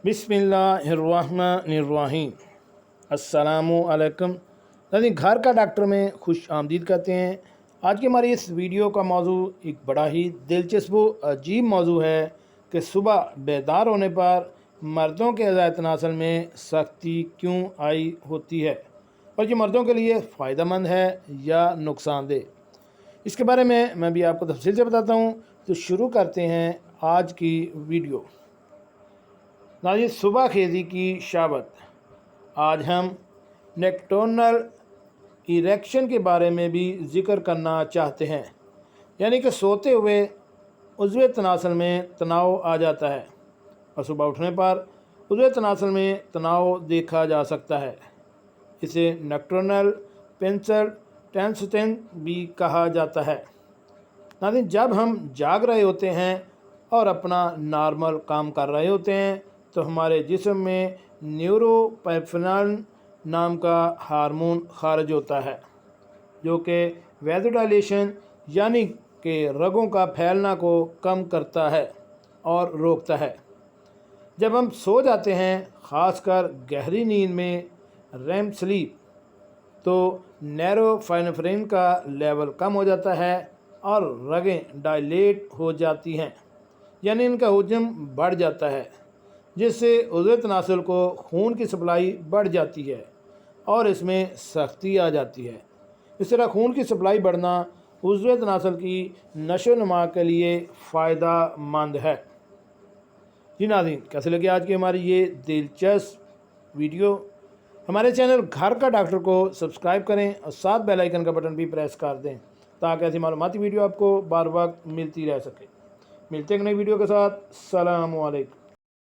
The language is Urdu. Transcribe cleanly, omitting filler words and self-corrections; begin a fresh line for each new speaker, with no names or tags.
بسم اللہ الرحمن الرحیم۔ السلام علیکم ناظرین، گھر کا ڈاکٹر میں خوش آمدید کرتے ہیں۔ آج کی ہماری اس ویڈیو کا موضوع ایک بڑا ہی دلچسپ و عجیب موضوع ہے کہ صبح بیدار ہونے پر مردوں کے اعضائے تناسل میں سختی کیوں آئی ہوتی ہے، اور یہ مردوں کے لیے فائدہ مند ہے یا نقصان دہ۔ اس کے بارے میں بھی آپ کو تفصیل سے بتاتا ہوں، تو شروع کرتے ہیں آج کی ویڈیو۔ ناظرین، صبح خیزی کی شابت۔ آج ہم نیکٹرنل ایریکشن کے بارے میں بھی ذکر کرنا چاہتے ہیں، یعنی کہ سوتے ہوئے عضو تناسل میں تناؤ آ جاتا ہے اور صبح اٹھنے پر عضو تناسل میں تناؤ دیکھا جا سکتا ہے۔ اسے نیکٹرنل پینسل ٹینسٹن بھی کہا جاتا ہے۔ ناظرین، جب ہم جاگ رہے ہوتے ہیں اور اپنا نارمل کام کر رہے ہوتے ہیں تو ہمارے جسم میں نیوروپیفرین نام کا ہارمون خارج ہوتا ہے، جو کہ ویزوڈائلیشن یعنی کہ رگوں کا پھیلنا کو کم کرتا ہے اور روکتا ہے۔ جب ہم سو جاتے ہیں، خاص کر گہری نیند میں ریم سلیپ، تو نیوروپیفرین کا لیول کم ہو جاتا ہے اور رگیں ڈائلیٹ ہو جاتی ہیں، یعنی ان کا حجم بڑھ جاتا ہے، جس سے عضو تناسل کو خون کی سپلائی بڑھ جاتی ہے اور اس میں سختی آ جاتی ہے۔ اس طرح خون کی سپلائی بڑھنا عضو تناسل کی نشو و نما کے لیے فائدہ مند ہے۔ جی ناظرین، کیسے لگی آج کی ہماری یہ دلچسپ ویڈیو؟ ہمارے چینل گھر کا ڈاکٹر کو سبسکرائب کریں اور ساتھ بیل آئیکن کا بٹن بھی پریس کر دیں تاکہ ایسی معلوماتی ویڈیو آپ کو بار وقت ملتی رہ سکے۔ ملتے ہیں ایک نئی ویڈیو کے ساتھ۔ السلام علیکم۔